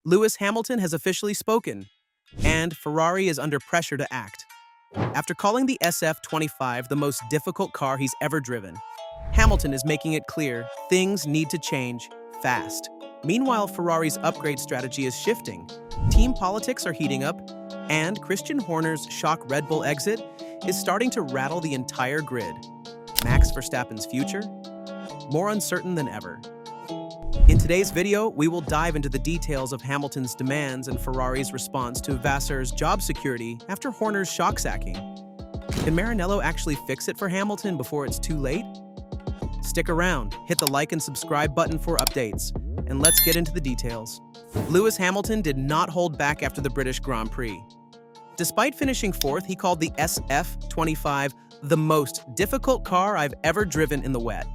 Lewis Hamilton has officially spoken, and Ferrari is under pressure to act. After calling the SF25 the most difficult car he's ever driven, Hamilton is making it clear things need to change fast. Meanwhile, Ferrari's upgrade strategy is shifting. Team politics are heating up, and Christian Horner's shock Red Bull exit is starting to rattle the entire grid. Max Verstappen's future? More uncertain than ever. In today's video, we will dive into the details of Hamilton's demands and Ferrari's response to Vassar's job security after Horner's shock sacking. Can Maranello actually fix it for Hamilton before it's too late? Stick around, hit the like and subscribe button for updates, and let's get into the details. Lewis Hamilton did not hold back after the British Grand Prix. Despite finishing fourth, he called the SF25 the most difficult car I've ever driven in the wet.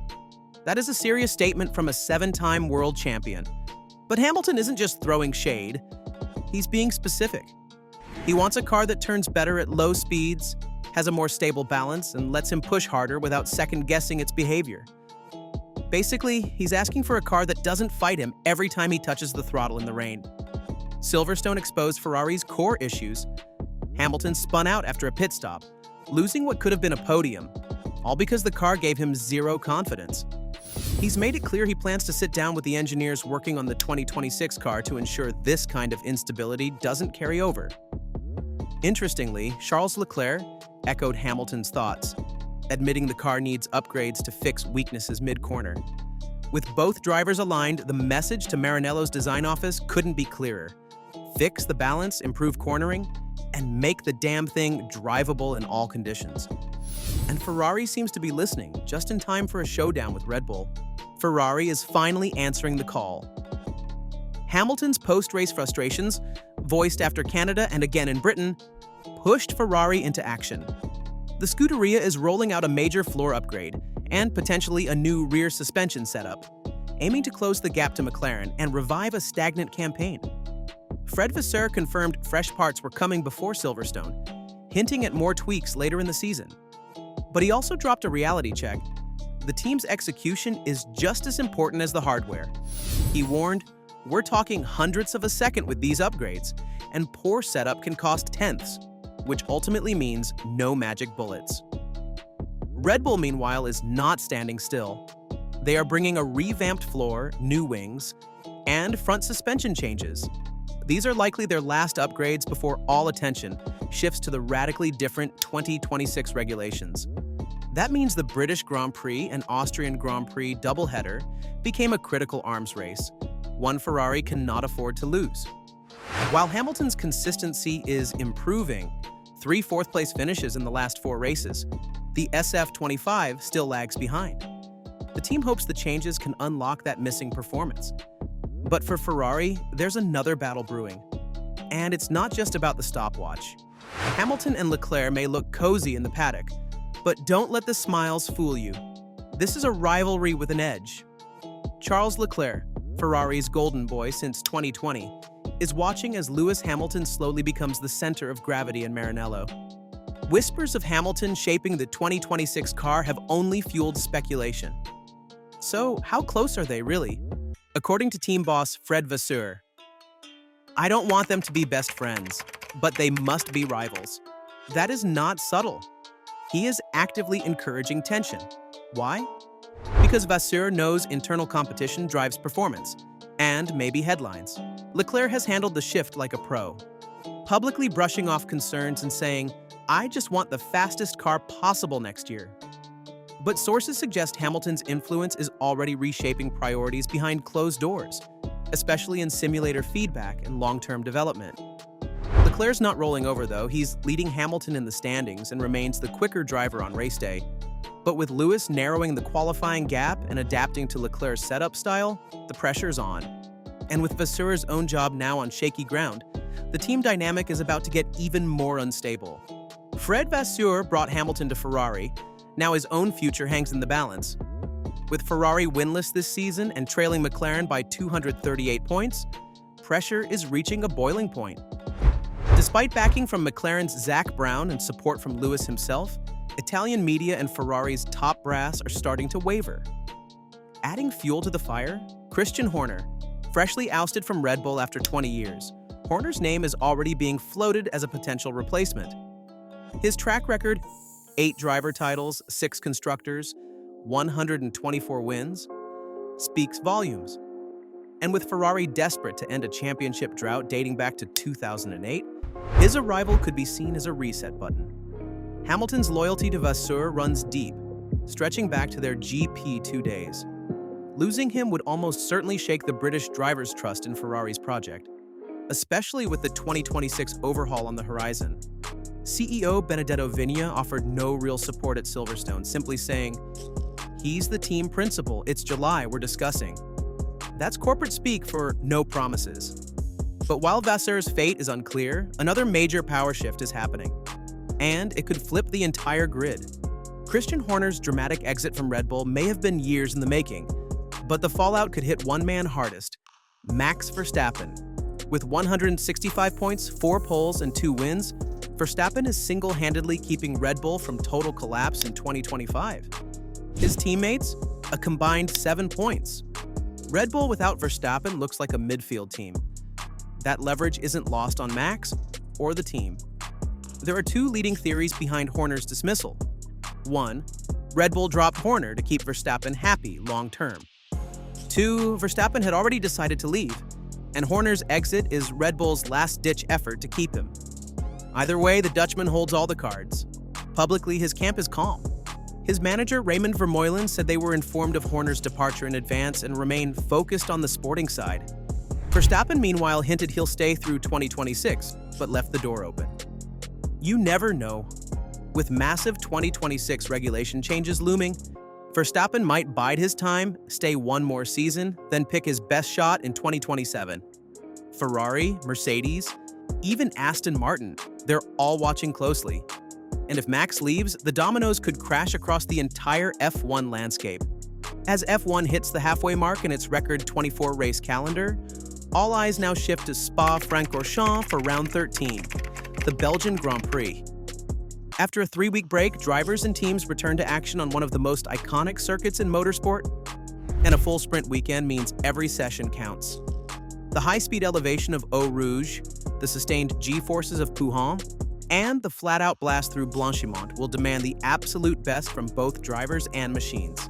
That is a serious statement from a 7-time world champion. But Hamilton isn't just throwing shade, he's being specific. He wants a car that turns better at low speeds, has a more stable balance, and lets him push harder without second-guessing its behavior. Basically, he's asking for a car that doesn't fight him every time he touches the throttle in the rain. Silverstone exposed Ferrari's core issues. Hamilton spun out after a pit stop, losing what could have been a podium, all because the car gave him zero confidence. He's made it clear he plans to sit down with the engineers working on the 2026 car to ensure this kind of instability doesn't carry over. Interestingly, Charles Leclerc echoed Hamilton's thoughts, admitting the car needs upgrades to fix weaknesses mid-corner. With both drivers aligned, the message to Maranello's design office couldn't be clearer. Fix the balance, improve cornering, and make the damn thing drivable in all conditions. And Ferrari seems to be listening, just in time for a showdown with Red Bull. Ferrari is finally answering the call. Hamilton's post-race frustrations, voiced after Canada and again in Britain, pushed Ferrari into action. The Scuderia is rolling out a major floor upgrade and potentially a new rear suspension setup, aiming to close the gap to McLaren and revive a stagnant campaign. Fred Vasseur confirmed fresh parts were coming before Silverstone, hinting at more tweaks later in the season. But he also dropped a reality check. The team's execution is just as important as the hardware. He warned, "We're talking hundredths of a second with these upgrades, and poor setup can cost tenths," which ultimately means no magic bullets. Red Bull, meanwhile, is not standing still. They are bringing a revamped floor, new wings, and front suspension changes. These are likely their last upgrades before all attention shifts to the radically different 2026 regulations. That means the British Grand Prix and Austrian Grand Prix doubleheader became a critical arms race, one Ferrari cannot afford to lose. While Hamilton's consistency is improving, 3 fourth-place finishes in the last 4 races, the SF25 still lags behind. The team hopes the changes can unlock that missing performance. But for Ferrari, there's another battle brewing. And it's not just about the stopwatch. Hamilton and Leclerc may look cozy in the paddock, but don't let the smiles fool you. This is a rivalry with an edge. Charles Leclerc, Ferrari's golden boy since 2020, is watching as Lewis Hamilton slowly becomes the center of gravity in Maranello. Whispers of Hamilton shaping the 2026 car have only fueled speculation. So, how close are they really? According to team boss Fred Vasseur, "I don't want them to be best friends, but they must be rivals." That is not subtle. He is actively encouraging tension. Why? Because Vasseur knows internal competition drives performance, and maybe headlines. Leclerc has handled the shift like a pro, publicly brushing off concerns and saying, "I just want the fastest car possible next year." But sources suggest Hamilton's influence is already reshaping priorities behind closed doors, especially in simulator feedback and long-term development. Leclerc's not rolling over, though. He's leading Hamilton in the standings and remains the quicker driver on race day. But with Lewis narrowing the qualifying gap and adapting to Leclerc's setup style, the pressure's on. And with Vasseur's own job now on shaky ground, the team dynamic is about to get even more unstable. Fred Vasseur brought Hamilton to Ferrari. Now his own future hangs in the balance. With Ferrari winless this season and trailing McLaren by 238 points, pressure is reaching a boiling point. Despite backing from McLaren's Zak Brown and support from Lewis himself, Italian media and Ferrari's top brass are starting to waver. Adding fuel to the fire, Christian Horner, Freshly ousted from Red Bull after 20 years, Horner's name is already being floated as a potential replacement. His track record, 8 driver titles, 6 constructors, 124 wins, speaks volumes. And with Ferrari desperate to end a championship drought dating back to 2008, his arrival could be seen as a reset button. Hamilton's loyalty to Vasseur runs deep, stretching back to their GP2 days. Losing him would almost certainly shake the British drivers' trust in Ferrari's project, especially with the 2026 overhaul on the horizon. CEO Benedetto Vigna offered no real support at Silverstone, simply saying, "He's the team principal, it's July, we're discussing." That's corporate speak for no promises. But while Vasseur's fate is unclear, another major power shift is happening. And it could flip the entire grid. Christian Horner's dramatic exit from Red Bull may have been years in the making, but the fallout could hit one man hardest, Max Verstappen. With 165 points, 4 poles, and 2 wins, Verstappen is single-handedly keeping Red Bull from total collapse in 2025. His teammates, a combined 7 points. Red Bull without Verstappen looks like a midfield team. That leverage isn't lost on Max or the team. There are 2 leading theories behind Horner's dismissal. 1. Red Bull dropped Horner to keep Verstappen happy long-term. 2. Verstappen had already decided to leave, and Horner's exit is Red Bull's last-ditch effort to keep him. Either way, the Dutchman holds all the cards. Publicly, his camp is calm. His manager, Raymond Vermeulen, said they were informed of Horner's departure in advance and remain focused on the sporting side. Verstappen, meanwhile, hinted he'll stay through 2026, but left the door open. You never know. With massive 2026 regulation changes looming, Verstappen might bide his time, stay one more season, then pick his best shot in 2027. Ferrari, Mercedes, even Aston Martin, they're all watching closely. And if Max leaves, the dominoes could crash across the entire F1 landscape. As F1 hits the halfway mark in its record 24-race calendar, all eyes now shift to Spa-Francorchamps for round 13, the Belgian Grand Prix. After a 3-week break, drivers and teams return to action on one of the most iconic circuits in motorsport, and a full sprint weekend means every session counts. The high-speed elevation of Eau Rouge, the sustained G-forces of Pouhon, and the flat-out blast through Blanchimont will demand the absolute best from both drivers and machines.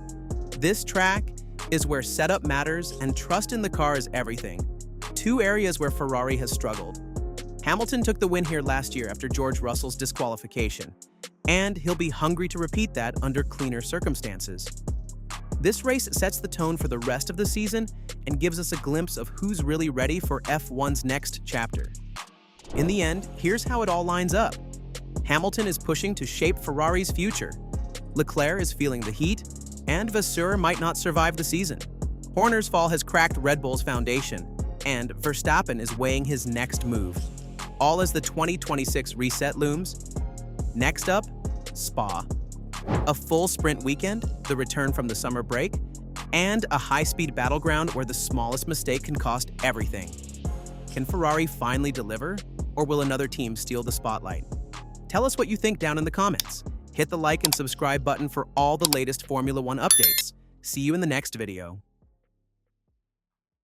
This track is where setup matters and trust in the car is everything, 2 areas where Ferrari has struggled. Hamilton took the win here last year after George Russell's disqualification, and he'll be hungry to repeat that under cleaner circumstances. This race sets the tone for the rest of the season and gives us a glimpse of who's really ready for F1's next chapter. In the end, here's how it all lines up. Hamilton is pushing to shape Ferrari's future. Leclerc is feeling the heat, and Vasseur might not survive the season. Horner's fall has cracked Red Bull's foundation, and Verstappen is weighing his next move. All as the 2026 reset looms. Next up, Spa. A full sprint weekend, the return from the summer break, and a high-speed battleground where the smallest mistake can cost everything. Can Ferrari finally deliver, or will another team steal the spotlight? Tell us what you think down in the comments. Hit the like and subscribe button for all the latest Formula One updates. See you in the next video.